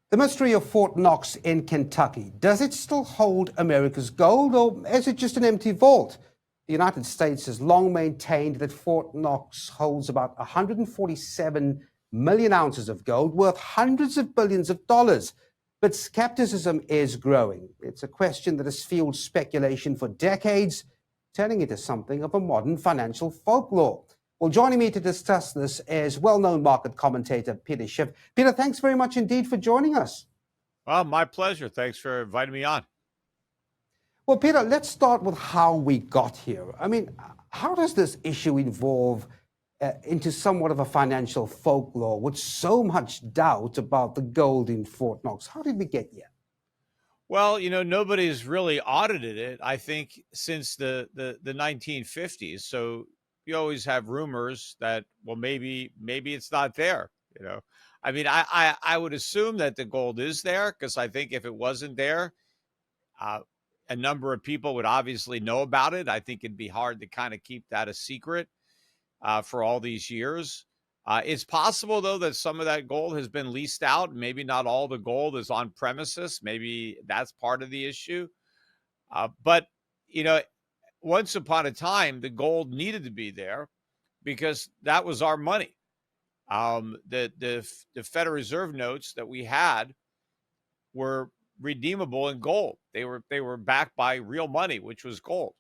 The mystery of Fort Knox in Kentucky. Does it still hold America's gold, or is it just an empty vault? The United States has long maintained that Fort Knox holds about 147 million ounces of gold, worth hundreds of billions of dollars. But skepticism is growing. It's a question that has fueled speculation for decades, turning into something of a modern financial folklore. Well, joining me to discuss this is well-known market commentator Peter Schiff. Peter, thanks very much indeed for joining us. Well, my pleasure. Thanks for inviting me on. Well, Peter, let's start with how we got here. I mean, how does this issue evolve into somewhat of a financial folklore with so much doubt about the gold in Fort Knox? How did we get here? Well, nobody's really audited it, I think, since the 1950s. So you always have rumors that, well, maybe it's not there. I mean, I would assume that the gold is there, because I think if it wasn't there, a number of people would obviously know about it. I think it'd be hard to kind of keep that a secret for all these years. It's possible, though, that some of that gold has been leased out. Maybe not all the gold is on premises. Maybe that's part of the issue. But once upon a time, the gold needed to be there because that was our money. The Federal Reserve notes that we had were redeemable in gold. They were backed by real money, which was gold.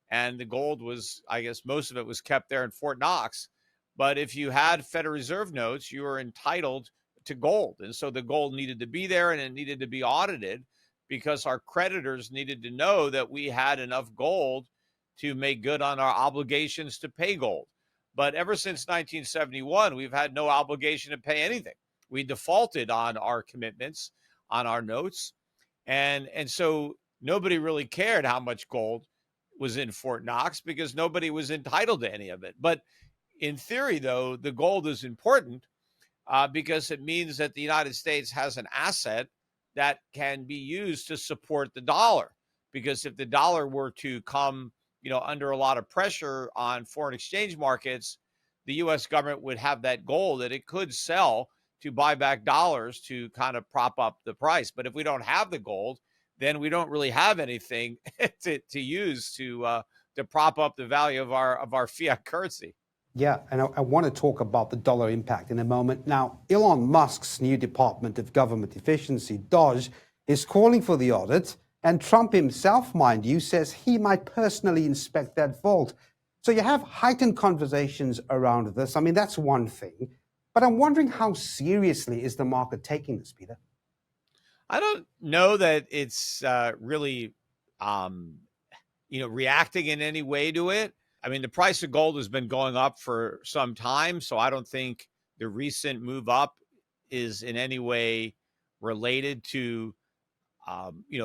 And the gold was, I guess, most of it was kept there in Fort Knox. But if you had Federal Reserve notes, you were entitled to gold. And so the gold needed to be there, and it needed to be audited because our creditors needed to know that we had enough gold to make good on our obligations to pay gold. But ever since 1971, we've had no obligation to pay anything. We defaulted on our commitments, on our notes. And so nobody really cared how much gold was in Fort Knox because nobody was entitled to any of it. But in theory, though, the gold is important because it means that the United States has an asset that can be used to support the dollar. Because if the dollar were to come, under a lot of pressure on foreign exchange markets, the U.S. government would have that gold that it could sell to buy back dollars to kind of prop up the price. But if we don't have the gold, then we don't really have anything to use to prop up the value of our fiat currency. Yeah, and I want to talk about the dollar impact in a moment. Now, Elon Musk's new Department of Government Efficiency, DOGE, is calling for the audit, and Trump himself, mind you, says he might personally inspect that vault. So you have heightened conversations around this. I mean, that's one thing. But I'm wondering, how seriously is the market taking this, Peter? I don't know that it's really, reacting in any way to it. I mean, the price of gold has been going up for some time, so I don't think the recent move up is in any way related to,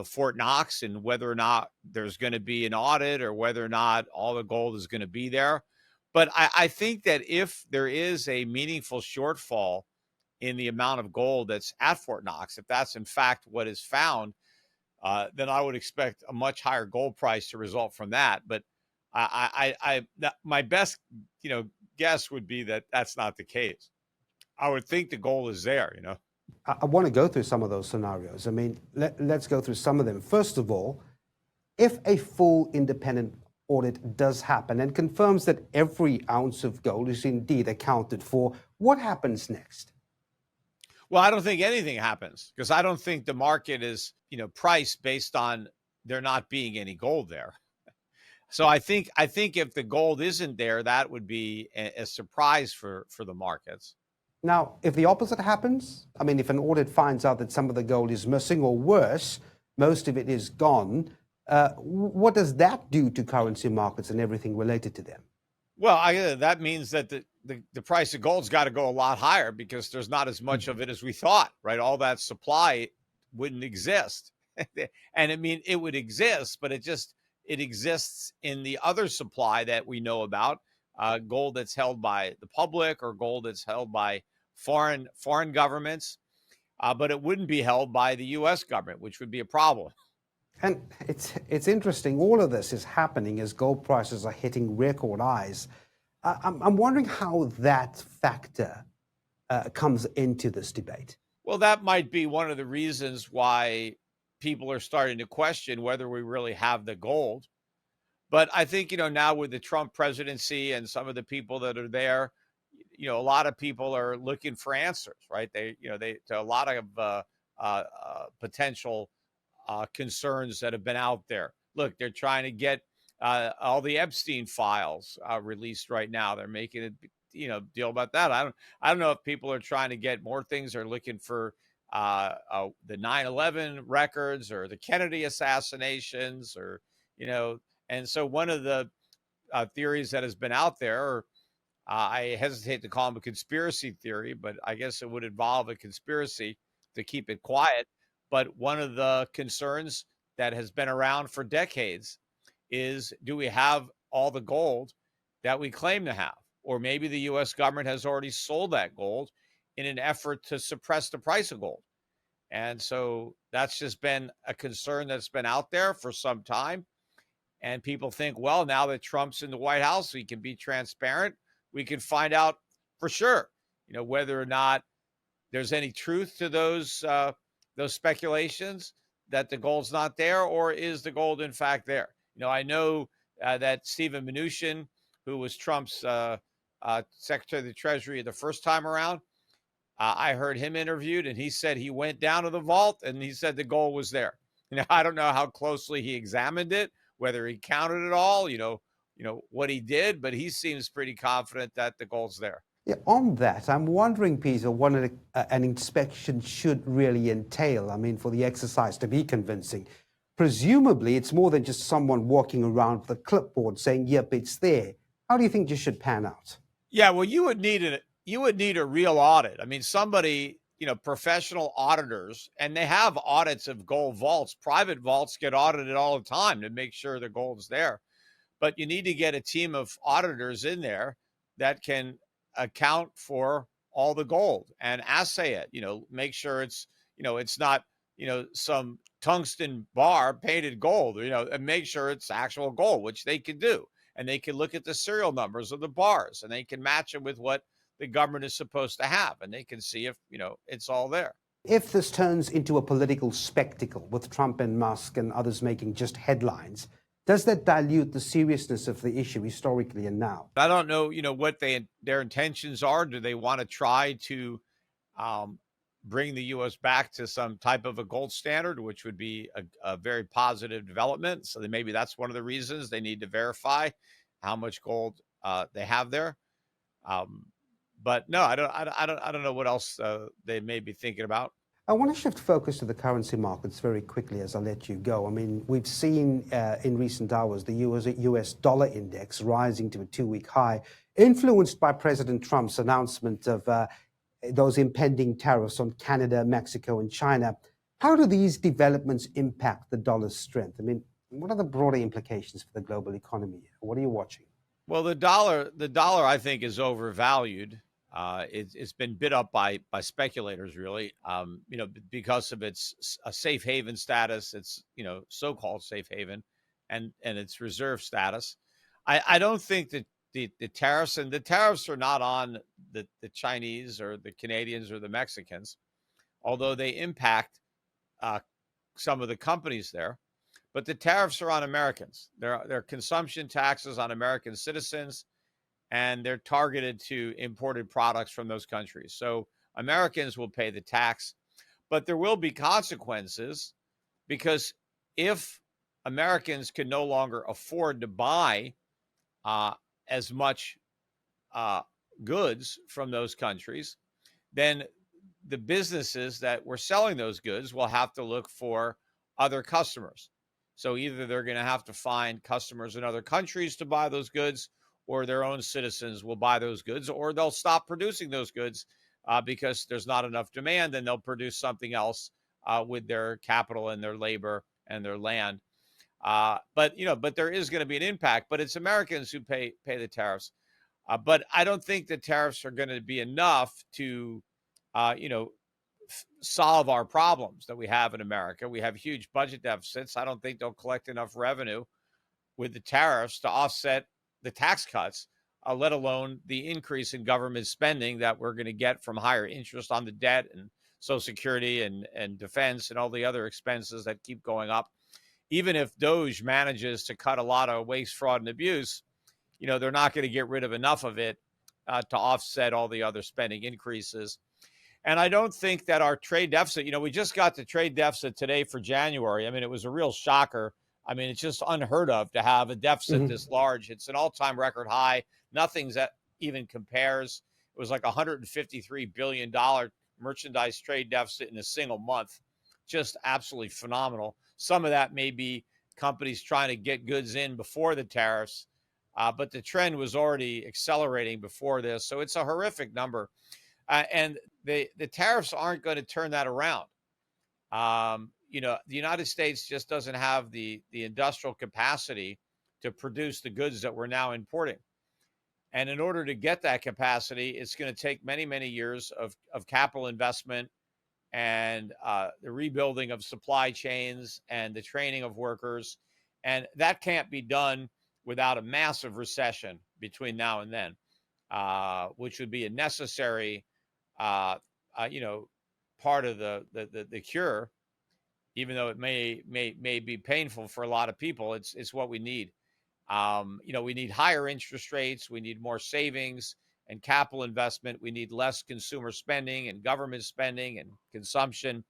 Fort Knox and whether or not there's going to be an audit or whether or not all the gold is going to be there. But I think that if there is a meaningful shortfall in the amount of gold that's at Fort Knox, if that's in fact what is found, then I would expect a much higher gold price to result from that. But my best, guess would be that that's not the case. I would think the gold is there, I want to go through some of those scenarios. I mean, let's go through some of them. First of all, if a full independent audit does happen and confirms that every ounce of gold is indeed accounted for, what happens next? Well, I don't think anything happens because I don't think the market is, priced based on there not being any gold there. So I think if the gold isn't there, that would be a surprise for the markets. Now, if the opposite happens, I mean, if an audit finds out that some of the gold is missing, or worse, most of it is gone, what does that do to currency markets and everything related to them? Well, that means that the price of gold's got to go a lot higher because there's not as much of it as we thought, right? All that supply wouldn't exist. And I mean, it would exist, but it exists in the other supply that we know about, gold that's held by the public or gold that's held by foreign governments, but it wouldn't be held by the U.S. government, which would be a problem. And it's interesting. All of this is happening as gold prices are hitting record highs. I'm wondering how that factor comes into this debate. Well, that might be one of the reasons why people are starting to question whether we really have the gold. But I think, now with the Trump presidency and some of the people that are there, a lot of people are looking for answers, right? To a lot of potential concerns that have been out there. Look, they're trying to get all the Epstein files released right now. They're making a deal about that. I don't know if people are trying to get more things or looking for the 9/11 records or the Kennedy assassinations or and so one of the theories that has been out there, or I hesitate to call them a conspiracy theory, but I guess it would involve a conspiracy to keep it quiet. But one of the concerns that has been around for decades is, do we have all the gold that we claim to have? Or maybe the US government has already sold that gold in an effort to suppress the price of gold. And so that's just been a concern that's been out there for some time. And people think, well, now that Trump's in the White House, we can be transparent. We can find out for sure, whether or not there's any truth to those speculations that the gold's not there, or is the gold in fact there? I know that Stephen Mnuchin, who was Trump's Secretary of the Treasury the first time around, I heard him interviewed, and he said he went down to the vault and he said the gold was there. I don't know how closely he examined it, whether he counted it all, what he did, but he seems pretty confident that the gold's there. Yeah, on that, I'm wondering, Peter, what an inspection should really entail. I mean, for the exercise to be convincing. Presumably, it's more than just someone walking around with a clipboard saying, yep, it's there. How do you think this should pan out? Yeah, well, you would need a real audit. I mean, somebody, professional auditors, and they have audits of gold vaults. Private vaults get audited all the time to make sure the gold's there. But you need to get a team of auditors in there that can account for all the gold and assay it, make sure it's not, some tungsten bar painted gold, and make sure it's actual gold, which they can do. And they can look at the serial numbers of the bars and they can match them with what the government is supposed to have. And they can see if, it's all there. If this turns into a political spectacle with Trump and Musk and others making just headlines, does that dilute the seriousness of the issue historically and now? I don't know, what their intentions are. Do they want to try to bring the U.S. back to some type of a gold standard, which would be a very positive development? So maybe that's one of the reasons they need to verify how much gold they have there. But no, I don't know what else they may be thinking about. I want to shift focus to the currency markets very quickly as I let you go. I mean, we've seen in recent hours the US dollar index rising to a 2-week high, influenced by President Trump's announcement of those impending tariffs on Canada, Mexico, and China. How do these developments impact the dollar's strength? I mean, what are the broader implications for the global economy? What are you watching? Well, the dollar, I think, is overvalued. It's been bid up by speculators, really, because of its a safe haven status, its so-called safe haven, and its reserve status. I don't think that the tariffs are not on the Chinese or the Canadians or the Mexicans, although they impact some of the companies there. But the tariffs are on Americans. They're consumption taxes on American citizens, and they're targeted to imported products from those countries. So Americans will pay the tax, but there will be consequences, because if Americans can no longer afford to buy as much goods from those countries, then the businesses that were selling those goods will have to look for other customers. So either they're going to have to find customers in other countries to buy those goods, or their own citizens will buy those goods, or they'll stop producing those goods because there's not enough demand, and they'll produce something else with their capital and their labor and their land. But there is going to be an impact. But it's Americans who pay the tariffs. But I don't think the tariffs are going to be enough to, solve our problems that we have in America. We have huge budget deficits. I don't think they'll collect enough revenue with the tariffs to offset the tax cuts, let alone the increase in government spending that we're going to get from higher interest on the debt and Social Security and defense and all the other expenses that keep going up. Even if Doge manages to cut a lot of waste, fraud, and abuse, they're not going to get rid of enough of it to offset all the other spending increases. And I don't think that our trade deficit, we just got the trade deficit today for January. I mean, it was a real shocker. I mean, it's just unheard of to have a deficit this large. It's an all-time record high. Nothing's that even compares. It was like $153 billion merchandise trade deficit in a single month. Just absolutely phenomenal. Some of that may be companies trying to get goods in before the tariffs, but the trend was already accelerating before this. So it's a horrific number. And the tariffs aren't going to turn that around. The United States just doesn't have the industrial capacity to produce the goods that we're now importing. And in order to get that capacity, it's going to take many, many years of capital investment and the rebuilding of supply chains and the training of workers. And that can't be done without a massive recession between now and then, which would be a necessary part of the cure, even though it may be painful for a lot of people. It's what we need. We need higher interest rates. We need more savings and capital investment. We need less consumer spending and government spending and consumption.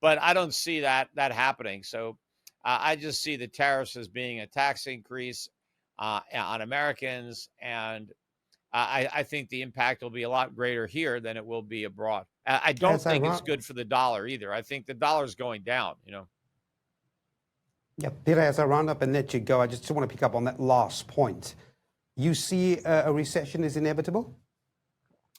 But I don't see that happening. So I just see the tariffs as being a tax increase on Americans. And I think the impact will be a lot greater here than it will be abroad. I don't think it's good for the dollar either. I think the dollar is going down, Yeah, Peter, as I round up and let you go, I just want to pick up on that last point. You see a recession is inevitable?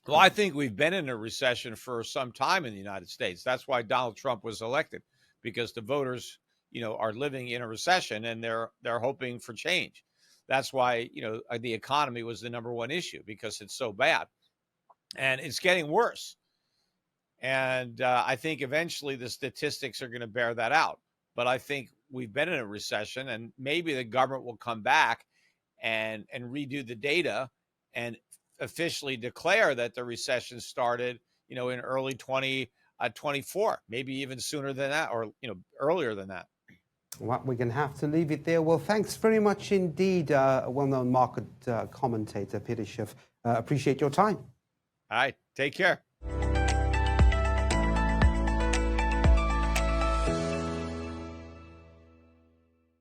Well, I think we've been in a recession for some time in the United States. That's why Donald Trump was elected, because the voters, are living in a recession and they're hoping for change. That's why, the economy was the number one issue, because it's so bad and it's getting worse. And I think eventually the statistics are going to bear that out. But I think we've been in a recession, and maybe the government will come back and redo the data and officially declare that the recession started, in early 2024, maybe even sooner than that, or, earlier than that. Well, we're going to have to leave it there. Well, thanks very much indeed, well-known market commentator, Peter Schiff. Appreciate your time. All right. Take care.